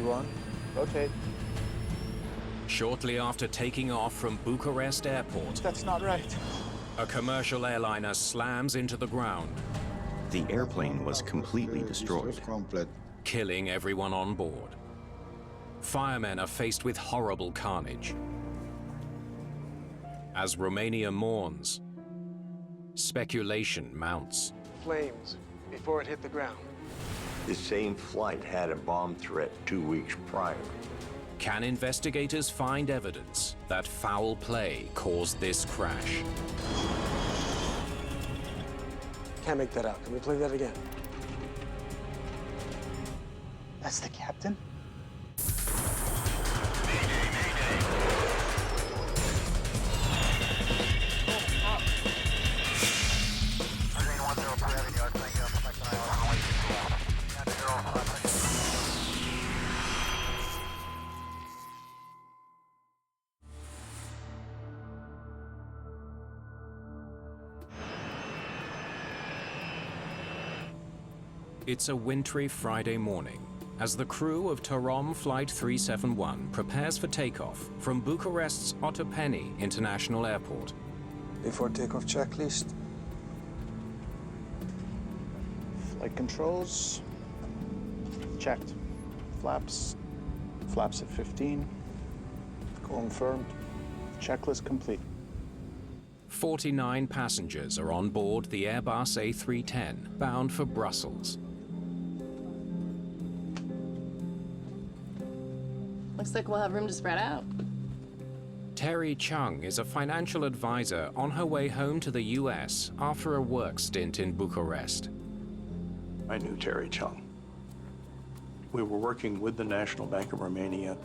V1, rotate. Shortly after taking off from Bucharest airport, That's not right. a commercial airliner slams into the ground, The airplane was completely destroyed. killing everyone on board. Firemen are faced with horrible carnage. As Romania mourns, speculation mounts. Flames before it hit the ground. This same flight had a bomb threat 2 weeks prior. Can investigators find evidence that foul play caused this crash? Can't make that out. Can we play that again? That's the captain? It's a wintry Friday morning as the crew of TAROM Flight 371 prepares for takeoff from Bucharest's Otopeni International Airport. Before takeoff checklist. Flight controls. Checked. Flaps at 15. Confirmed. Checklist complete. 49 passengers are on board the Airbus A310 bound for Brussels. Looks like we'll have room to spread out. Terry Chung is a financial advisor on her way home to the US after a work stint in Bucharest. I knew Terry Chung. We were working with the National Bank of Romania.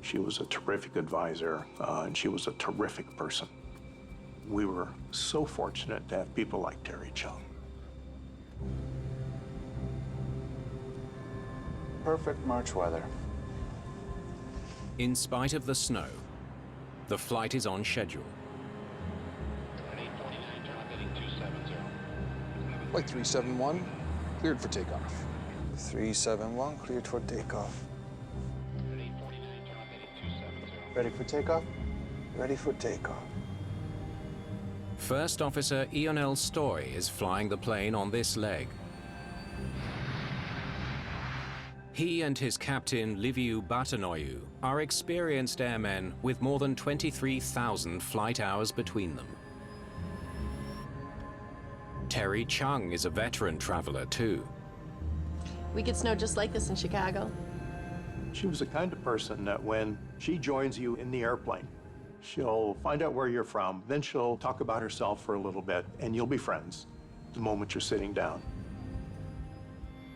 She was a terrific advisor, and she was a terrific person. We were so fortunate to have people like Terry Chung. Perfect March weather. In spite of the snow, the flight is on schedule. Flight 371, cleared for takeoff. 371, cleared for takeoff. Ready for takeoff? Ready for takeoff. First Officer Ionel Stoy is flying the plane on this leg. He and his captain Liviu Batanoiu are experienced airmen with more than 23,000 flight hours between them. Terry Chung is a veteran traveler too. We get snow just like this in Chicago. She was the kind of person that when she joins you in the airplane, she'll find out where you're from, then she'll talk about herself for a little bit, and you'll be friends the moment you're sitting down.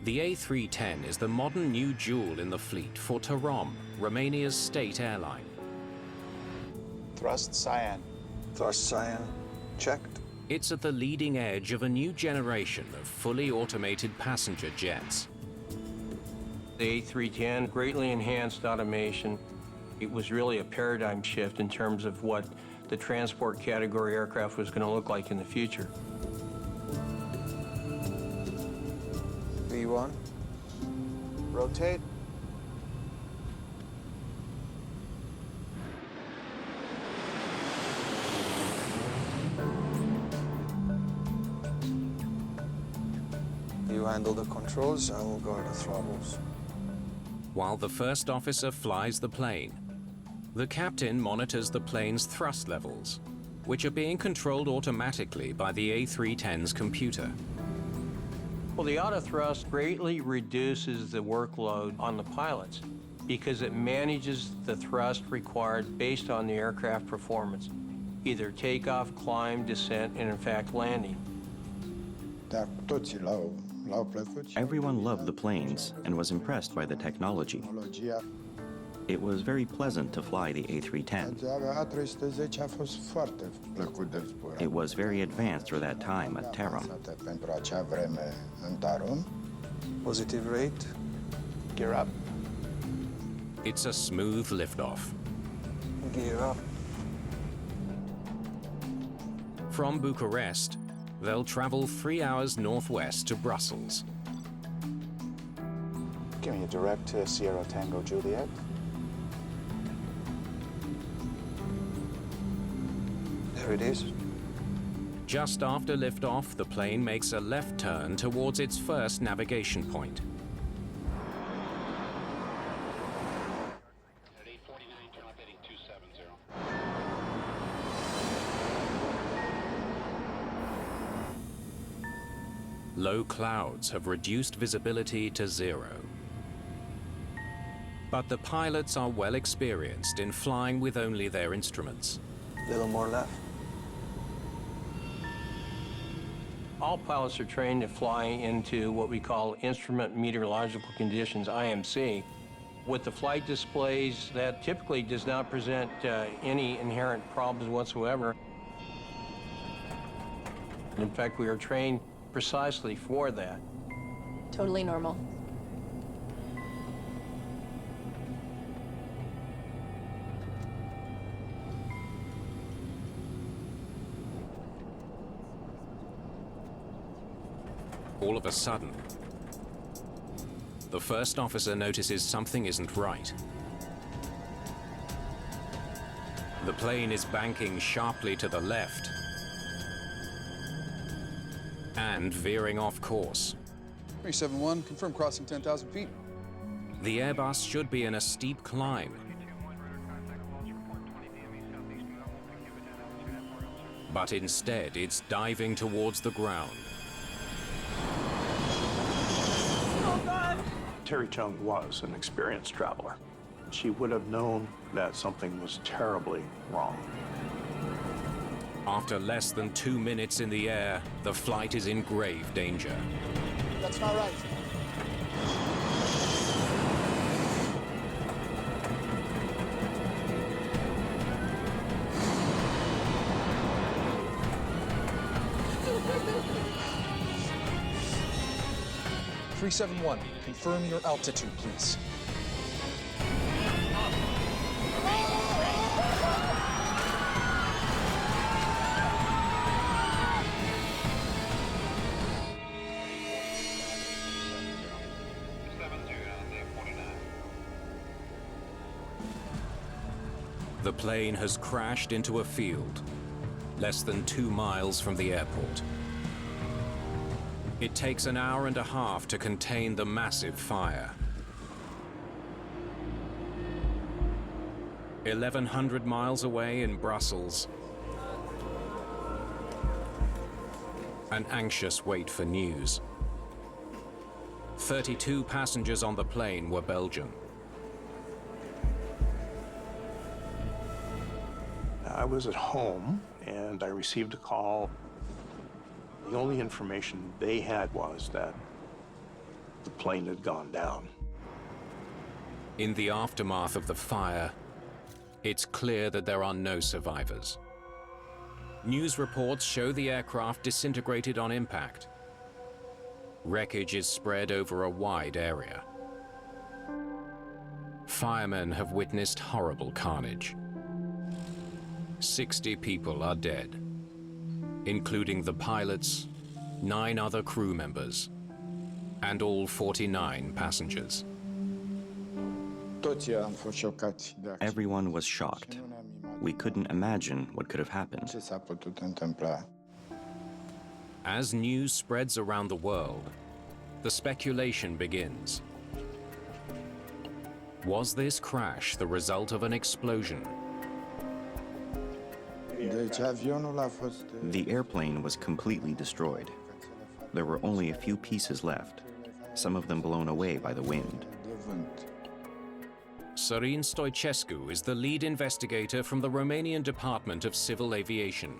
The A310 is the modern new jewel in the fleet for TAROM, Romania's state airline. Thrust cyan. Thrust cyan, checked. It's at the leading edge of a new generation of fully automated passenger jets. The A310 greatly enhanced automation. It was really a paradigm shift in terms of what the transport category aircraft was going to look like in the future. V1, Rotate. you handle the controls, I will guard the throttles. While the first officer flies the plane, the captain monitors the plane's thrust levels, which are being controlled automatically by the A310's computer. Well, the auto thrust greatly reduces the workload on the pilots because it manages the thrust required based on the aircraft performance, either takeoff, climb, descent, and in fact landing. Everyone loved the planes and was impressed by the technology. It was very pleasant to fly the A310. It was very advanced for that time at TAROM. Positive rate. Gear up. It's a smooth liftoff. Gear up. From Bucharest, they'll travel 3 hours northwest to Brussels. Give me a direct to Sierra Tango Juliet. There it is. Just after liftoff, the plane makes a left turn towards its first navigation point. Low clouds have reduced visibility to 0. But the pilots are well experienced in flying with only their instruments. A little more left. All pilots are trained to fly into what we call instrument meteorological conditions, IMC. With the flight displays, that typically does not present any inherent problems whatsoever. In fact, we are trained precisely for that. Totally normal. All of a sudden, the first officer notices something isn't right. The plane is banking sharply to the left and veering off course. 371, confirm crossing 10,000 feet. The Airbus should be in a steep climb. But instead, it's diving towards the ground. Terry Chung was an experienced traveler. She would have known that something was terribly wrong. After less than 2 minutes in the air, the flight is in grave danger. That's not right. .371, confirm your altitude, please. The plane has crashed into a field, less than 2 miles from the airport. It takes an hour and a half to contain the massive fire. 1,100 miles away in Brussels, an anxious wait for news. 32 passengers on the plane were Belgian. I was at home and I received a call. The only information they had was that the plane had gone down. In the aftermath of the fire, it's clear that there are no survivors. News reports show the aircraft disintegrated on impact. Wreckage is spread over a wide area. Firemen have witnessed horrible carnage. 60 people are dead, including the pilots, 9 other crew members, and all 49 passengers. Everyone was shocked. We couldn't imagine what could have happened. As news spreads around the world, the speculation begins. Was this crash the result of an explosion? The airplane was completely destroyed. There were only a few pieces left, some of them blown away by the wind. Sorin Stoicescu is the lead investigator from the Romanian Department of Civil Aviation.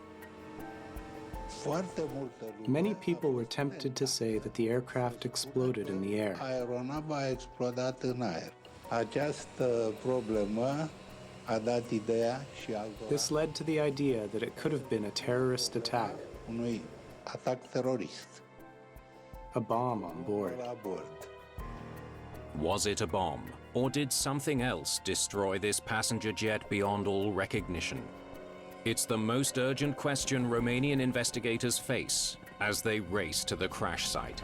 Many people were tempted to say that the aircraft exploded in the air. This led to the idea that it could have been a terrorist attack, a bomb on board. Was it a bomb, or did something else destroy this passenger jet beyond all recognition? It's the most urgent question Romanian investigators face as they race to the crash site.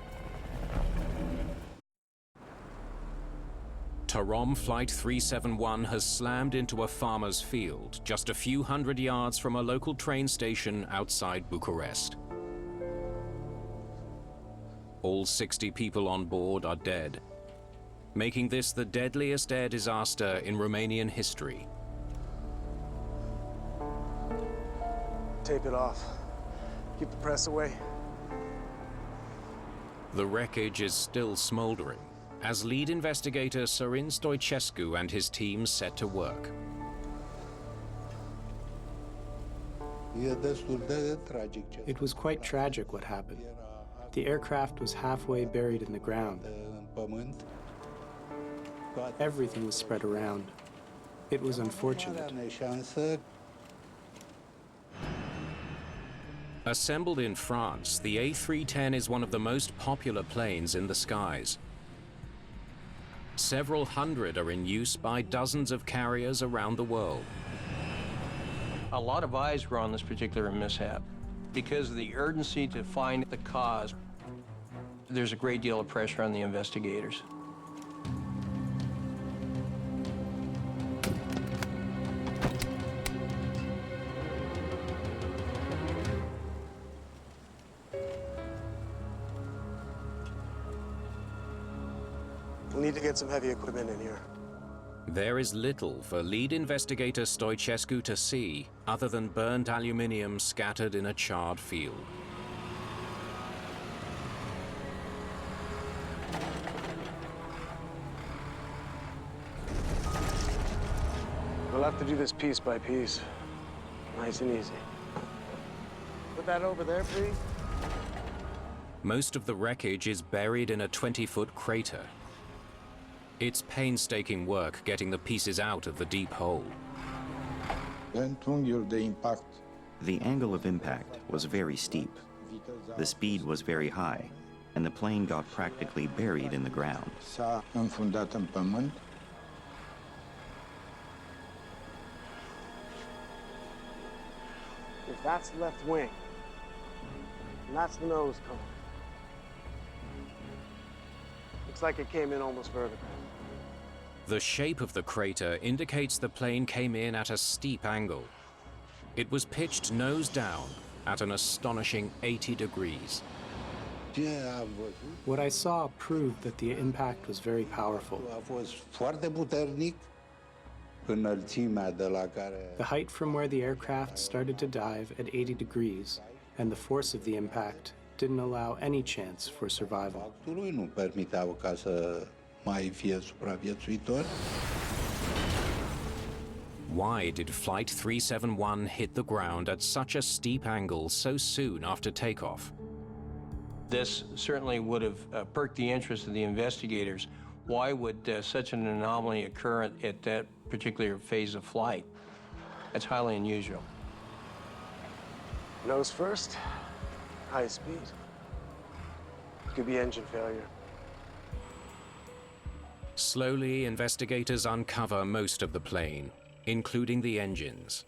TAROM Flight 371 has slammed into a farmer's field just a few hundred yards from a local train station outside Bucharest. All 60 people on board are dead, making this the deadliest air disaster in Romanian history. Tape it off. Keep the press away. The wreckage is still smoldering, as lead investigator Sorin Stoicescu and his team set to work. It was quite tragic what happened. The aircraft was halfway buried in the ground. Everything was spread around. It was unfortunate. Assembled in France, the A310 is one of the most popular planes in the skies. Several hundred are in use by dozens of carriers around the world. A lot of eyes were on this particular mishap. Because of the urgency to find the cause, there's a great deal of pressure on the investigators. We'll need to get some heavy equipment in here. There is little for lead investigator Stoicescu to see other than burnt aluminium scattered in a charred field. We'll have to do this piece by piece. Nice and easy. Put that over there, please. Most of the wreckage is buried in a 20-foot crater. It's painstaking work getting the pieces out of the deep hole. The angle of impact was very steep. The speed was very high, and the plane got practically buried in the ground. If that's the left wing, and that's the nose cone. Looks like it came in almost vertical. The shape of the crater indicates the plane came in at a steep angle. It was pitched nose down at an astonishing 80 degrees. What I saw proved that the impact was very powerful. The height from where the aircraft started to dive at 80 degrees and the force of the impact didn't allow any chance for survival. Why did Flight 371 hit the ground at such a steep angle so soon after takeoff? This certainly would have perked the interest of the investigators. Why would such an anomaly occur at that particular phase of flight? That's highly unusual. Nose first, high speed. Could be engine failure. Slowly, investigators uncover most of the plane, including the engines.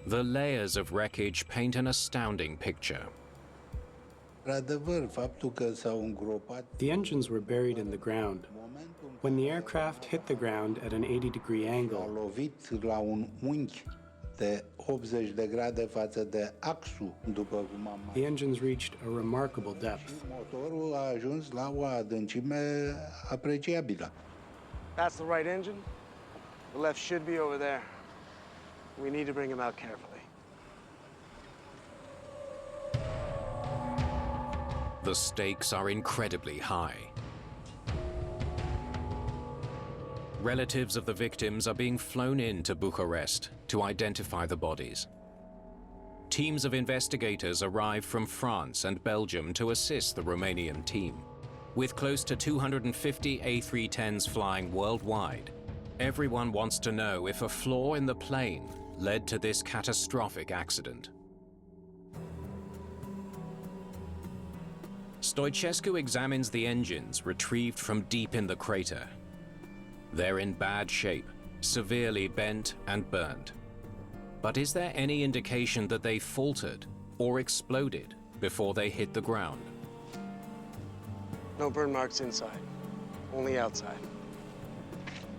The layers of wreckage paint an astounding picture. The engines were buried in the ground. When the aircraft hit the ground at an 80-degree angle, the engines reached a remarkable depth. That's the right engine. The left should be over there. We need to bring him out carefully. The stakes are incredibly high. Relatives of the victims are being flown in to Bucharest to identify the bodies. Teams of investigators arrive from France and Belgium to assist the Romanian team. With close to 250 A310s flying worldwide, everyone wants to know if a flaw in the plane led to this catastrophic accident. Stoicescu examines the engines retrieved from deep in the crater. They're in bad shape, severely bent and burnt. But is there any indication that they faltered or exploded before they hit the ground? No burn marks inside, only outside.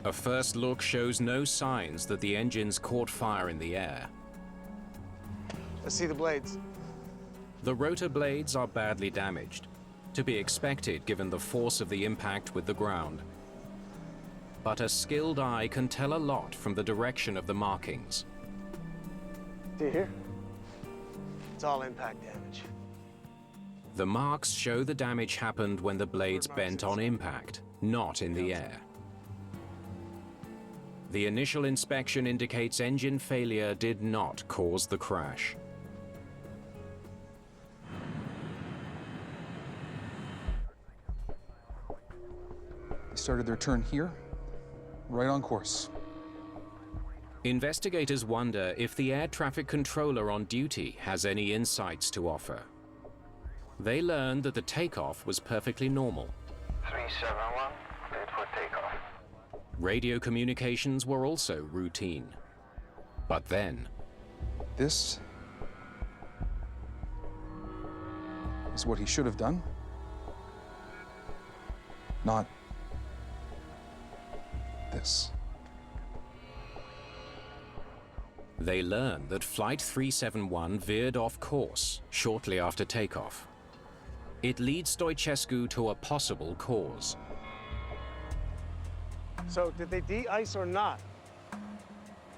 A first look shows no signs that the engines caught fire in the air. Let's see the blades. The rotor blades are badly damaged, to be expected given the force of the impact with the ground. But a skilled eye can tell a lot from the direction of the markings. Do you hear? It's all impact damage. The marks show the damage happened when the blades bent on impact, not in the air. The initial inspection indicates engine failure did not cause the crash. They started their turn here, right on course. Investigators wonder if the air traffic controller on duty has any insights to offer. They learned that the takeoff was perfectly normal. 371, cleared for takeoff. Radio communications were also routine. But then, This is what he should have done. Not this. they learned that Flight 371 veered off course shortly after takeoff. It leads Stoichescu to a possible cause. So, did they de-ice or not?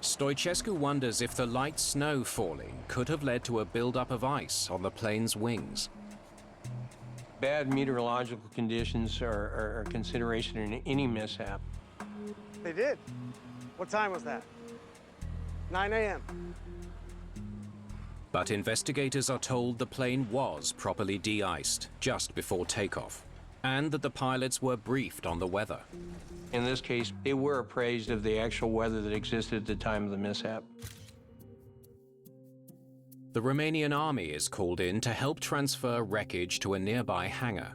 Stoichescu wonders if the light snow falling could have led to a buildup of ice on the plane's wings. Bad meteorological conditions are a consideration in any mishap. They did. What time was that? 9 a.m. But investigators are told the plane was properly de-iced just before takeoff, and that the pilots were briefed on the weather. In this case, they were appraised of the actual weather that existed at the time of the mishap. The Romanian army is called in to help transfer wreckage to a nearby hangar.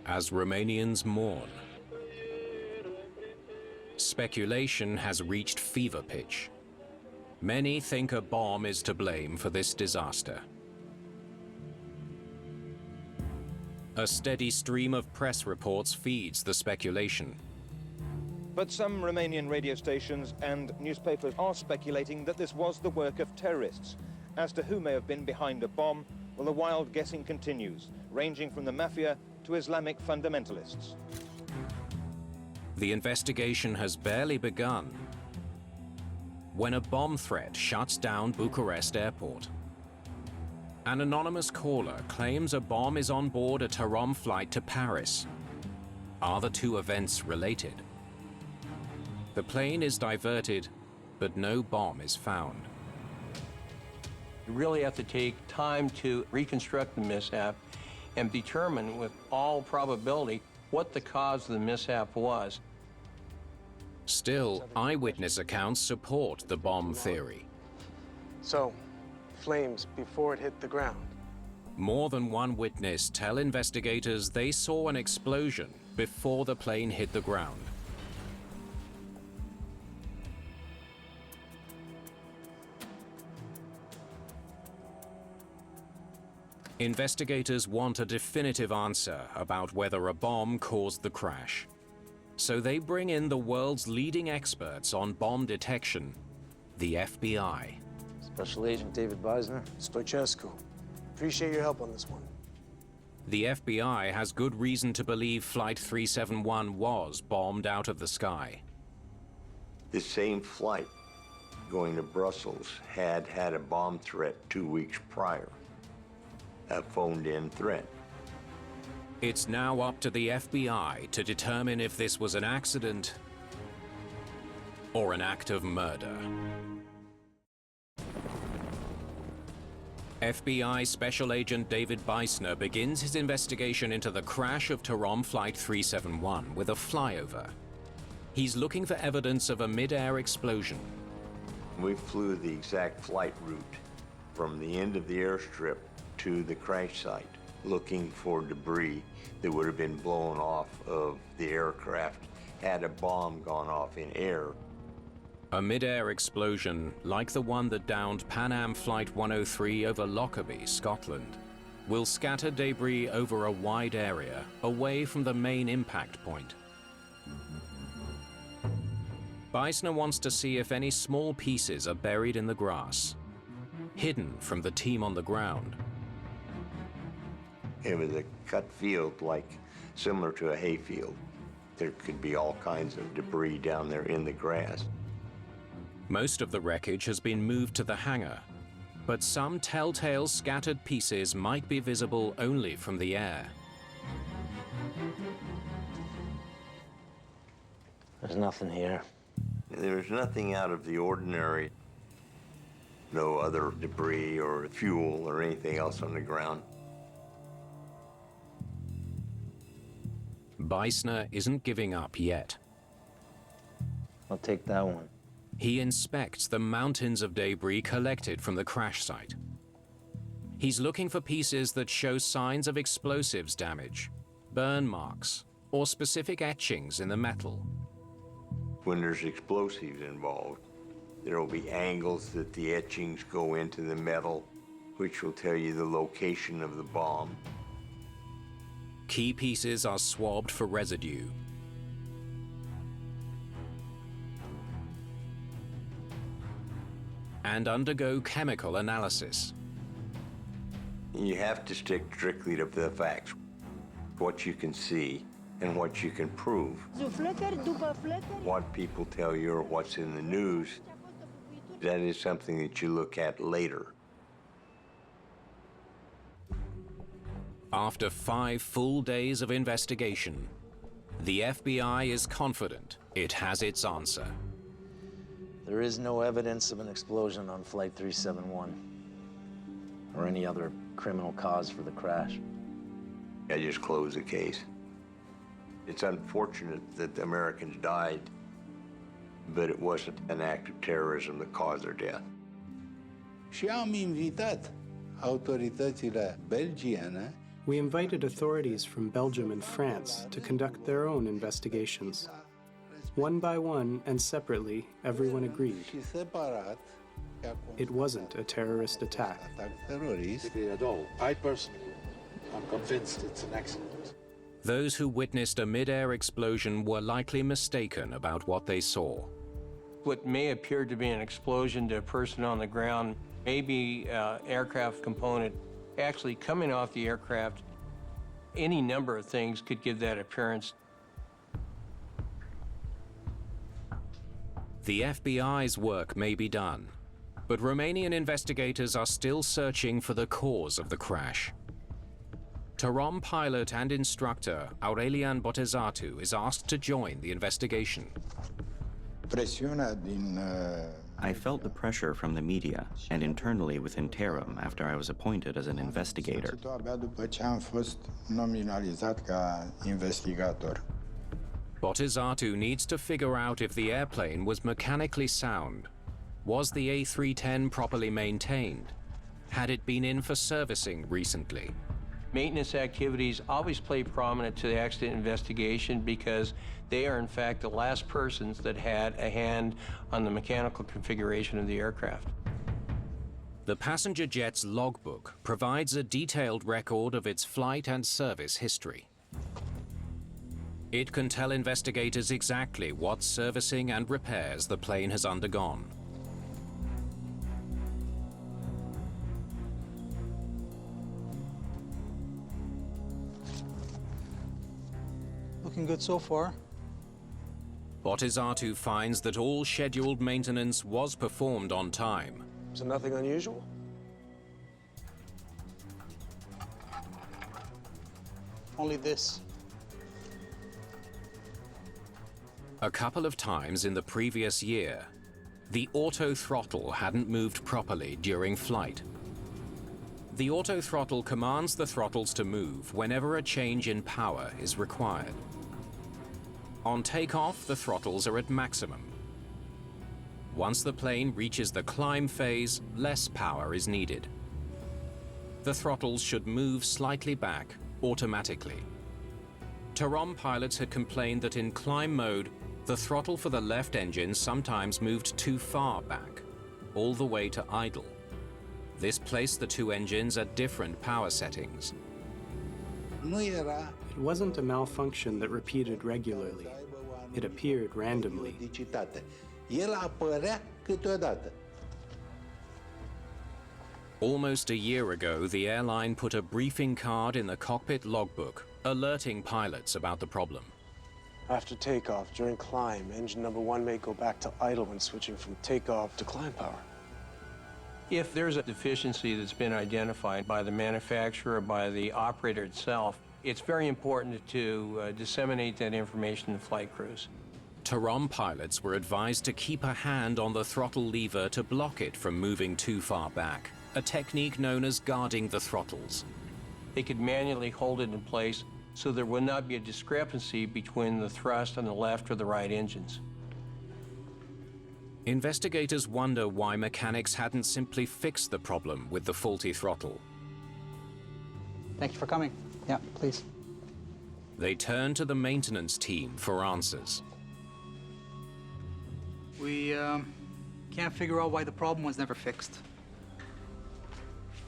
As Romanians mourn, speculation has reached fever pitch. Many think a bomb is to blame for this disaster. A steady stream of press reports feeds the speculation. But some Romanian radio stations and newspapers are speculating that this was the work of terrorists. As to who may have been behind a bomb, well, the wild guessing continues, ranging from the mafia to Islamic fundamentalists. The investigation has barely begun when a bomb threat shuts down Bucharest airport. An anonymous caller claims a bomb is on board a TAROM flight to Paris. Are the two events related? The plane is diverted, but no bomb is found. You really have to take time to reconstruct the mishap and determine with all probability what the cause of the mishap was. Still, eyewitness accounts support the bomb theory. So, flames before it hit the ground. More than one witness tell investigators they saw an explosion before the plane hit the ground. Investigators want a definitive answer about whether a bomb caused the crash. So they bring in the world's leading experts on bomb detection, the FBI. Special Agent David Beisner. Stoichescu. Appreciate your help on this one. The FBI has good reason to believe Flight 371 was bombed out of the sky. The same flight going to Brussels had a bomb threat 2 weeks prior. A phoned-in threat. It's now up to the FBI to determine if this was an accident or an act of murder. FBI Special Agent David Beisner begins his investigation into the crash of TAROM Flight 371 with a flyover. He's looking for evidence of a mid-air explosion. We flew the exact flight route from the end of the airstrip to the crash site, looking for debris that would have been blown off of the aircraft had a bomb gone off in air. A mid-air explosion like the one that downed Pan Am Flight 103 over Lockerbie, Scotland. will scatter debris over a wide area, away from the main impact point. Beissner wants to see if any small pieces are buried in the grass, hidden from the team on the ground. It was a cut field, like similar to a hayfield. There could be all kinds of debris down there in the grass. Most of the wreckage has been moved to the hangar, but some telltale scattered pieces might be visible only from the air. There's nothing here. There's nothing out of the ordinary. No other debris or fuel or anything else on the ground. Beissner isn't giving up yet. I'll take that one. He inspects the mountains of debris collected from the crash site. He's looking for pieces that show signs of explosives damage, burn marks, or specific etchings in the metal. When there's explosives involved, there will be angles that the etchings go into the metal, which will tell you the location of the bomb. Key pieces are swabbed for residue. And undergo chemical analysis. You have to stick strictly to the facts, what you can see and what you can prove. What people tell you or what's in the news, that is something that you look at later. After 5 full days of investigation, the FBI is confident it has its answer. There is no evidence of an explosion on Flight 371 or any other criminal cause for the crash. I just closed the case. It's unfortunate that the Americans died, but it wasn't an act of terrorism that caused their death. Și am invitat autoritățile belgiene. We invited authorities from Belgium and France to conduct their own investigations. One by one and separately, everyone agreed. It wasn't a terrorist attack. At all. I personally am convinced it's an accident. Those who witnessed a mid-air explosion were likely mistaken about what they saw. What may appear to be an explosion to a person on the ground may be an aircraft component actually coming off the aircraft. Any number of things could give that appearance. The FBI's work may be done, but Romanian investigators are still searching for the cause of the crash. TAROM pilot and instructor Aurelian Botezatu is asked to join the investigation. I felt the pressure from the media and internally within TAROM after I was appointed as an investigator. Botezatu needs to figure out if the airplane was mechanically sound. Was the A310 properly maintained? Had it been in for servicing recently? Maintenance activities always play prominent to the accident investigation because they are in fact the last persons that had a hand on the mechanical configuration of the aircraft. The passenger jet's logbook provides a detailed record of its flight and service history. It can tell investigators exactly what servicing and repairs the plane has undergone. Looking good so far. Botezatu finds that all scheduled maintenance was performed on time. So nothing unusual? Only this. A couple of times in the previous year, the auto throttle hadn't moved properly during flight. The auto throttle commands the throttles to move whenever a change in power is required. On takeoff, the throttles are at maximum. Once the plane reaches the climb phase, less power is needed. The throttles should move slightly back automatically. TAROM pilots had complained that in climb mode, the throttle for the left engine sometimes moved too far back, all the way to idle. This placed the two engines at different power settings. It wasn't a malfunction that repeated regularly. It appeared randomly. Almost a year ago, the airline put a briefing card in the cockpit logbook, alerting pilots about the problem. After takeoff, during climb, engine number 1 may go back to idle when switching from takeoff to climb power. If there's a deficiency that's been identified by the manufacturer or by the operator itself, it's very important to disseminate that information to flight crews. TAROM pilots were advised to keep a hand on the throttle lever to block it from moving too far back, a technique known as guarding the throttles. They could manually hold it in place so there would not be a discrepancy between the thrust on the left or the right engines. Investigators wonder why mechanics hadn't simply fixed the problem with the faulty throttle. Thank you for coming. Yeah, please. They turn to the maintenance team for answers. We can't figure out why the problem was never fixed.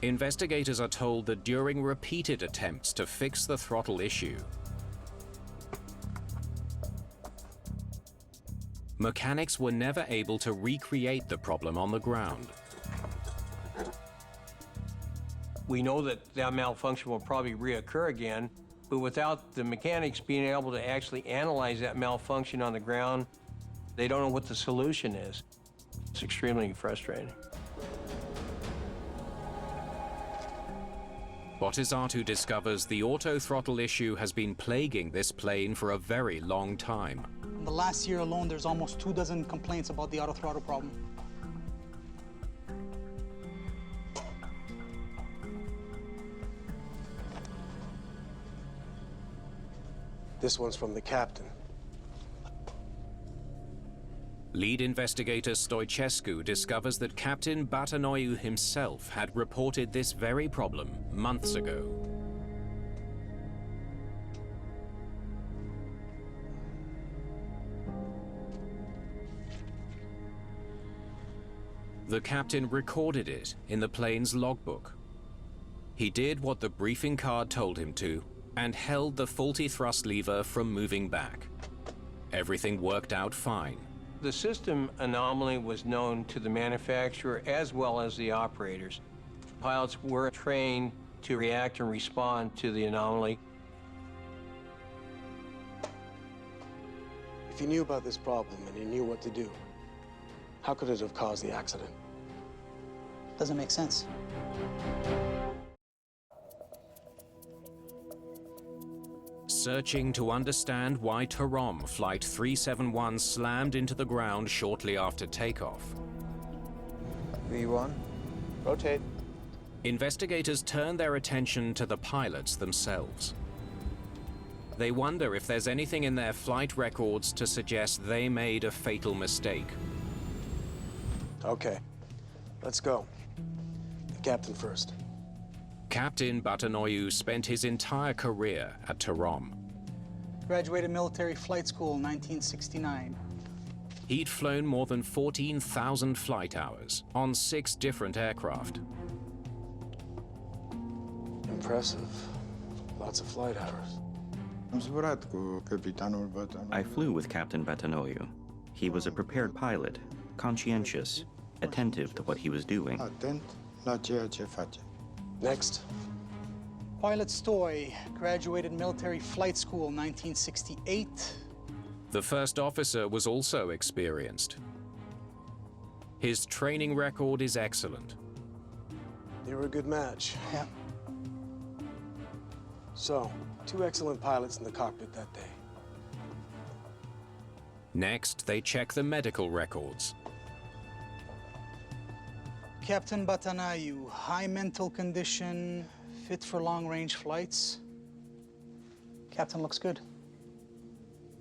Investigators are told that during repeated attempts to fix the throttle issue, mechanics were never able to recreate the problem on the ground. We know that that malfunction will probably reoccur again, but without the mechanics being able to actually analyze that malfunction on the ground, they don't know what the solution is. It's extremely frustrating. Botezatu discovers the auto-throttle issue has been plaguing this plane for a very long time. In the last year alone, there's almost 24 complaints about the auto throttle problem. This one's from the captain. Lead investigator Stoichescu discovers that Captain Batanoiu himself had reported this very problem months ago. The captain recorded it in the plane's logbook. He did what the briefing card told him to and held the faulty thrust lever from moving back. Everything worked out fine. The system anomaly was known to the manufacturer as well as the operators. Pilots were trained to react and respond to the anomaly. If you knew about this problem and you knew what to do, how could it have caused the accident? Doesn't make sense. Searching to understand why TAROM Flight 371 slammed into the ground shortly after takeoff. V1, rotate. Investigators turn their attention to the pilots themselves. They wonder if there's anything in their flight records to suggest they made a fatal mistake. Okay, let's go. The captain first. Captain Batanoiu spent his entire career at TAROM. Graduated military flight school in 1969. He'd flown more than 14,000 flight hours on 6 different aircraft. Impressive. Lots of flight hours. I flew with Captain Batanoiu. He was a prepared pilot, conscientious, attentive to what he was doing. Next. Pilot Stoy, graduated military flight school, 1968. The first officer was also experienced. His training record is excellent. You were a good match. Yeah. So, 2 excellent pilots in the cockpit that day. Next, they check the medical records. Captain Batanoiu, high mental condition, fit for long-range flights. Captain looks good.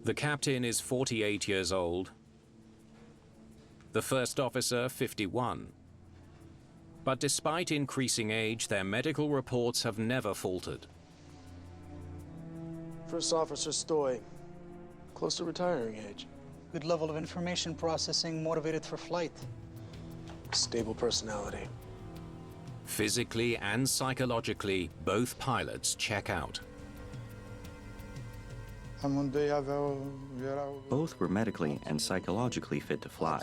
The captain is 48 years old. The first officer, 51. But despite increasing age, their medical reports have never faltered. First officer Stoy, close to retiring age. Good level of information processing, motivated for flight. Stable personality. Physically and psychologically, both pilots check out. Both were medically and psychologically fit to fly.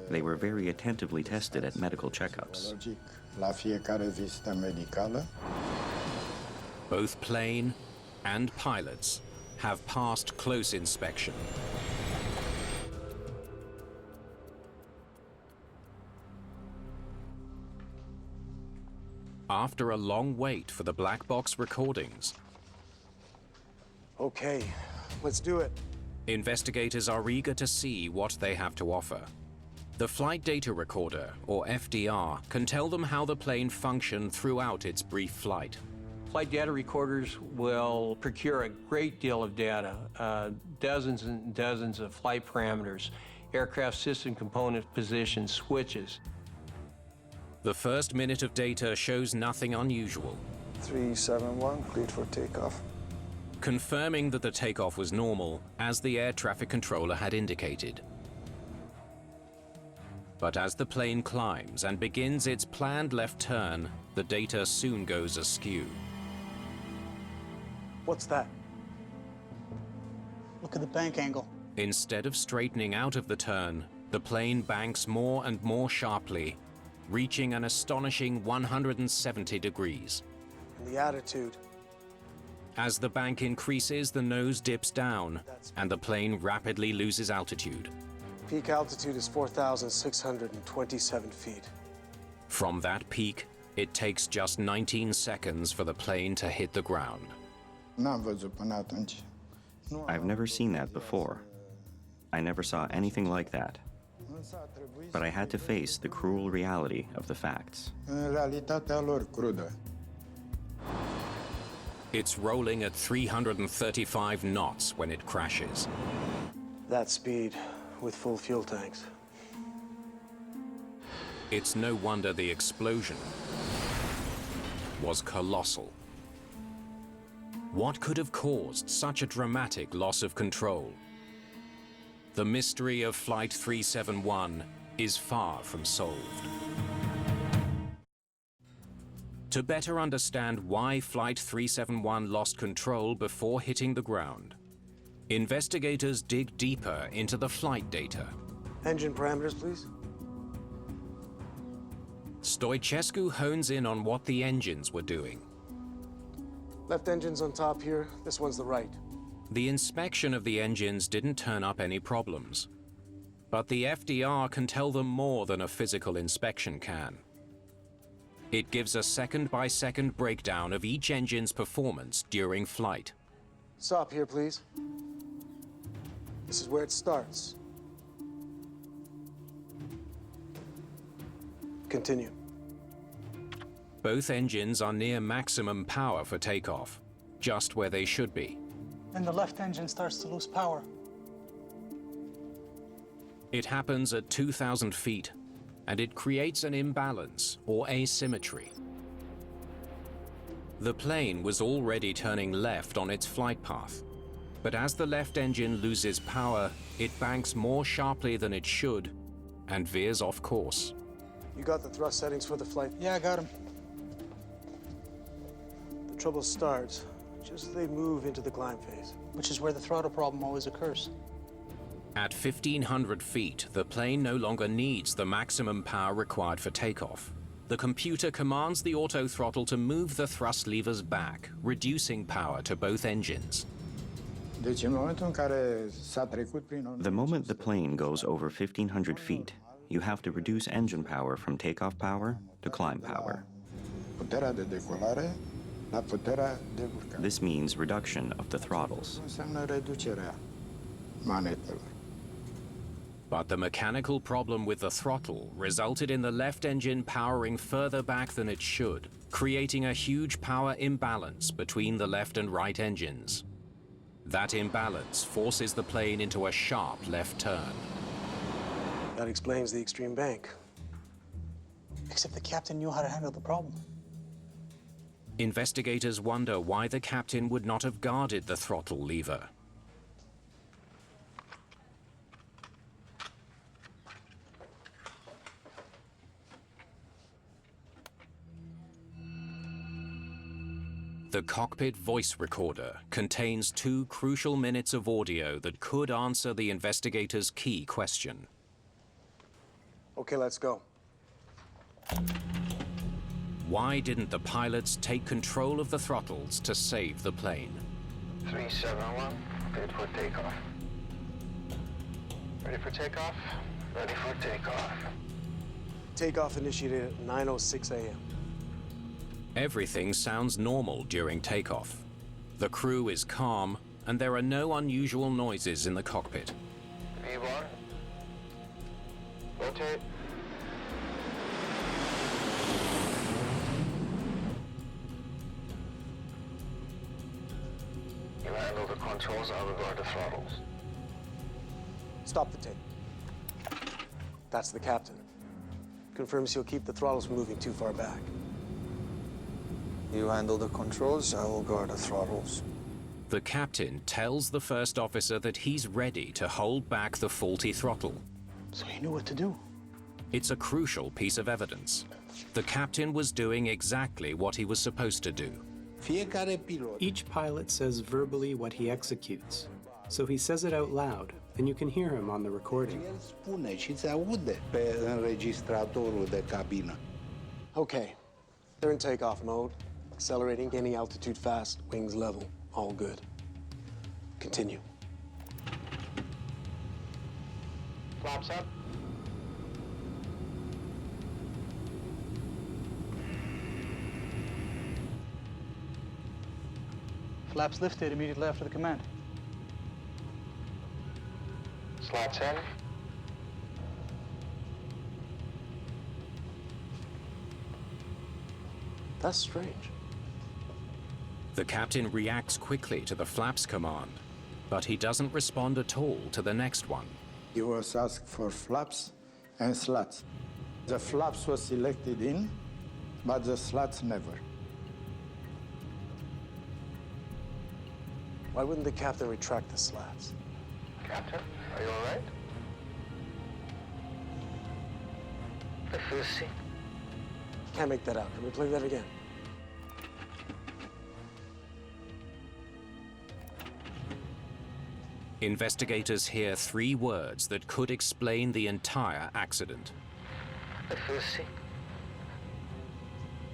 They were very attentively tested at medical checkups. Both plane and pilots have passed close inspection. After a long wait for the black box recordings, Okay, let's do it. investigators are eager to see what they have to offer. The flight data recorder, or FDR, can tell them how the plane functioned throughout its brief flight. Flight data recorders will procure a great deal of data, dozens and dozens of flight parameters, aircraft system component positions, switches. The first minute of data shows nothing unusual, 371, cleared for takeoff. confirming that the takeoff was normal, as the air traffic controller had indicated. But as the plane climbs and begins its planned left turn, the data soon goes askew. What's that? Look at the bank angle. Instead of straightening out of the turn, the plane banks more and more sharply, reaching an astonishing 170 degrees. And the attitude. As the bank increases, the nose dips down, and the plane rapidly loses altitude. Peak altitude is 4,627 feet. From that peak, it takes just 19 seconds for the plane to hit the ground. I've never seen that before. I never saw anything like that. But I had to face the cruel reality of the facts. It's rolling at 335 knots when it crashes. That speed with full fuel tanks. It's no wonder the explosion was colossal. What could have caused such a dramatic loss of control? The mystery of Flight 371 is far from solved. To better understand why Flight 371 lost control before hitting the ground, investigators dig deeper into the flight data. Engine parameters, please. Stoichescu hones in on what the engines were doing. Left engine's on top here, this one's the right. The inspection of the engines didn't turn up any problems. But the FDR can tell them more than a physical inspection can. It gives a second-by-second breakdown of each engine's performance during flight. Stop here, please. This is where it starts. Continue. Both engines are near maximum power for takeoff, just where they should be. And the left engine starts to lose power. It happens at 2,000 feet, and it creates an imbalance or asymmetry. The plane was already turning left on its flight path, but as the left engine loses power, it banks more sharply than it should and veers off course. You got the thrust settings for the flight? Yeah, I got him. The trouble starts just as they move into the climb phase. Which is where the throttle problem always occurs. At 1,500 feet, the plane no longer needs the maximum power required for takeoff. The computer commands the auto throttle to move the thrust levers back, reducing power to both engines. The moment the plane goes over 1,500 feet, you have to reduce engine power from takeoff power to climb power. This means reduction of the throttles. But the mechanical problem with the throttle resulted in the left engine powering further back than it should, creating a huge power imbalance between the left and right engines. That imbalance forces the plane into a sharp left turn. That explains the extreme bank. Except the captain knew how to handle the problem. Investigators wonder why the captain would not have guarded the throttle lever. The cockpit voice recorder contains 2 crucial minutes of audio that could answer the investigator's key question. Okay, let's go. Why didn't the pilots take control of the throttles to save the plane? 371, cleared for takeoff. Ready for takeoff? Ready for takeoff. Takeoff initiated at 9:06 a.m. Everything sounds normal during takeoff. The crew is calm, and there are no unusual noises in the cockpit. V1. Rotate. You handle the controls, I will guard the throttles. Stop the tape. That's the captain. Confirms he'll keep the throttles from moving too far back. You handle the controls, I will guard the throttles. The captain tells the first officer that he's ready to hold back the faulty throttle. So he knew what to do. It's a crucial piece of evidence. The captain was doing exactly what he was supposed to do. Each pilot says verbally what he executes, so he says it out loud, and you can hear him on the recording. Okay, they're in takeoff mode. Accelerating, gaining altitude fast, wings level, all good. Continue. Flaps up. Flaps lifted immediately after the command. Slats in. That's strange. The captain reacts quickly to the flaps command, but he doesn't respond at all to the next one. He was asked for flaps and slats. The flaps was selected in, but the slats never. Why wouldn't the captain retract the slats? Captain, are you all right? I feel sick. Can't make that out. Can we play that again? Investigators hear 3 words that could explain the entire accident. I feel sick.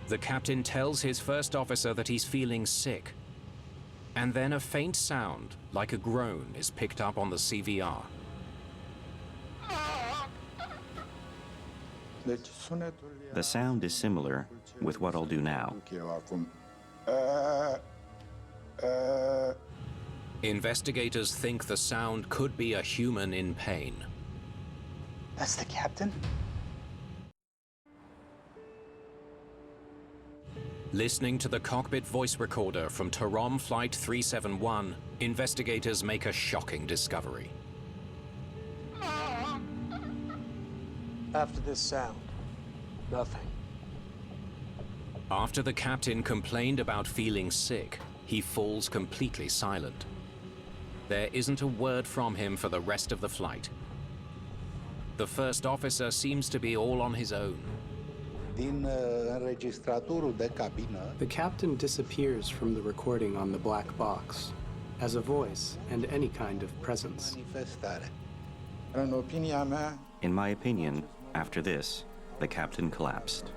The captain tells his first officer that he's feeling sick. And then a faint sound, like a groan, is picked up on the CVR. The sound is similar with what I'll do now. Investigators think the sound could be a human in pain. That's the captain? Listening to the cockpit voice recorder from TAROM Flight 371, investigators make a shocking discovery. After this sound, nothing. After the captain complained about feeling sick, he falls completely silent. There isn't a word from him for the rest of the flight. The first officer seems to be all on his own. The captain disappears from the recording on the black box as a voice and any kind of presence. In my opinion, after this, the captain collapsed.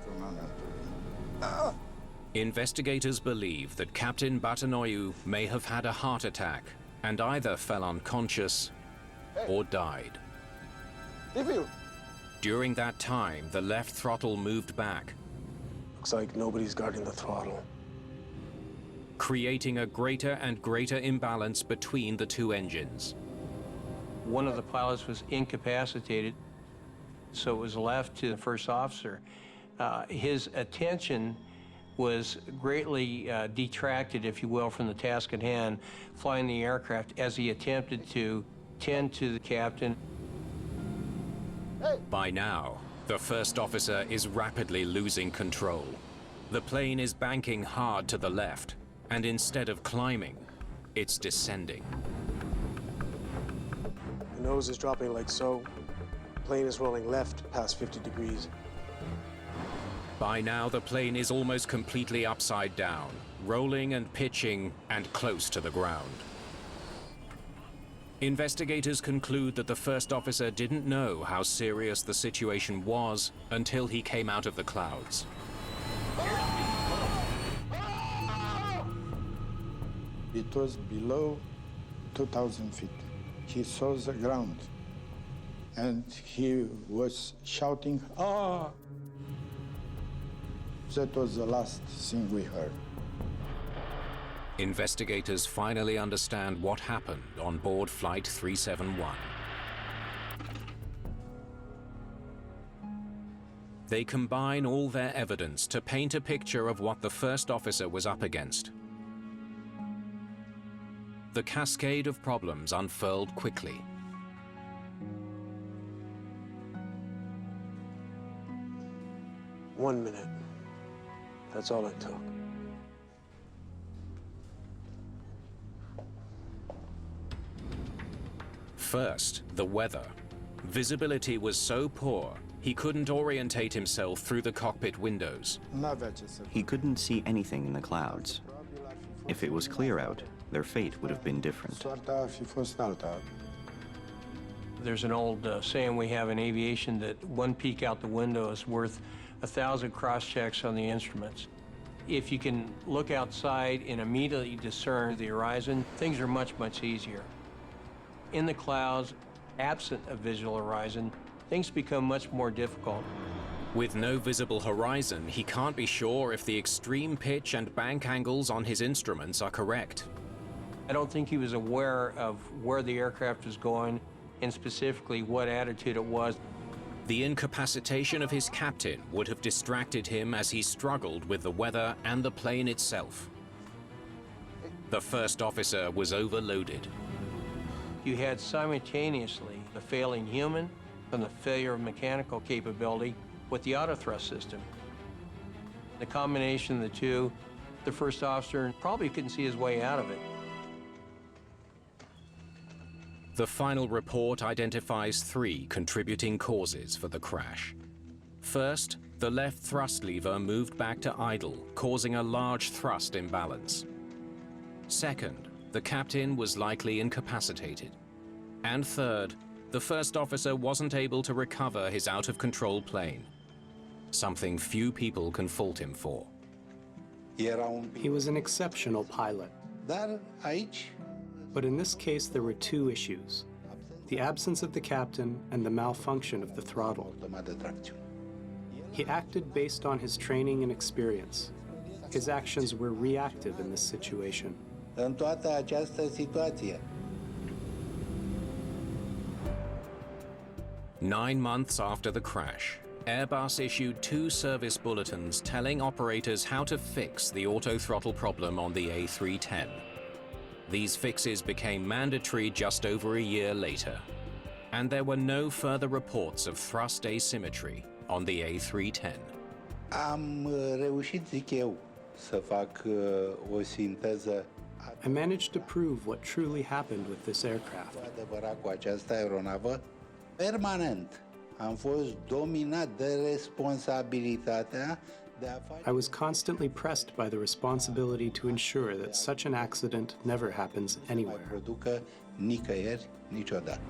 Investigators believe that Captain Batanoiu may have had a heart attack and either fell unconscious or died. During that time, the left throttle moved back. Looks like nobody's guarding the throttle. Creating a greater and greater imbalance between the 2 engines. One of the pilots was incapacitated, so it was left to the first officer. His attention was greatly detracted, if you will, from the task at hand, flying the aircraft, as he attempted to tend to the captain. By now, the first officer is rapidly losing control. The plane is banking hard to the left, and instead of climbing, it's descending. The nose is dropping like so. Plane is rolling left past 50 degrees. By now, the plane is almost completely upside down, rolling and pitching and close to the ground. Investigators conclude that the first officer didn't know how serious the situation was until he came out of the clouds. It was below 2,000 feet. He saw the ground, and he was shouting, "Ah!" That was the last thing we heard. Investigators finally understand what happened on board Flight 371. They combine all their evidence to paint a picture of what the first officer was up against. The cascade of problems unfurled quickly. One minute. That's all it took. First, the weather. Visibility was so poor, he couldn't orientate himself through the cockpit windows. He couldn't see anything in the clouds. If it was clear out, their fate would have been different. There's an old saying we have in aviation that one peek out the window is worth 1,000 cross-checks on the instruments. If you can look outside and immediately discern the horizon, things are much, much easier. In the clouds, absent a visual horizon, things become much more difficult. With no visible horizon, he can't be sure if the extreme pitch and bank angles on his instruments are correct. I don't think he was aware of where the aircraft was going and specifically what attitude it was. The incapacitation of his captain would have distracted him as he struggled with the weather and the plane itself. The first officer was overloaded. You had simultaneously the failing human and the failure of mechanical capability with the autothrust system. The combination of the two, the first officer probably couldn't see his way out of it. The final report identifies 3 contributing causes for the crash. First, the left thrust lever moved back to idle, causing a large thrust imbalance. Second, the captain was likely incapacitated. And third, the first officer wasn't able to recover his out-of-control plane, something few people can fault him for. He was an exceptional pilot. But in this case, there were 2 issues: the absence of the captain and the malfunction of the throttle. He acted based on his training and experience. His actions were reactive in this situation. 9 months after the crash, Airbus issued 2 service bulletins telling operators how to fix the auto-throttle problem on the A310. These fixes became mandatory just over a year later, and there were no further reports of thrust asymmetry on the A310. Am reușit, zic eu, să fac o sinteză I managed to prove what truly happened with this aircraft. adevărat cu această aeronavă. Permanent am fost dominat de responsabilitatea de a face. I was constantly pressed by the responsibility to ensure that such an accident never happens anywhere. Producă nicăieri niciodată.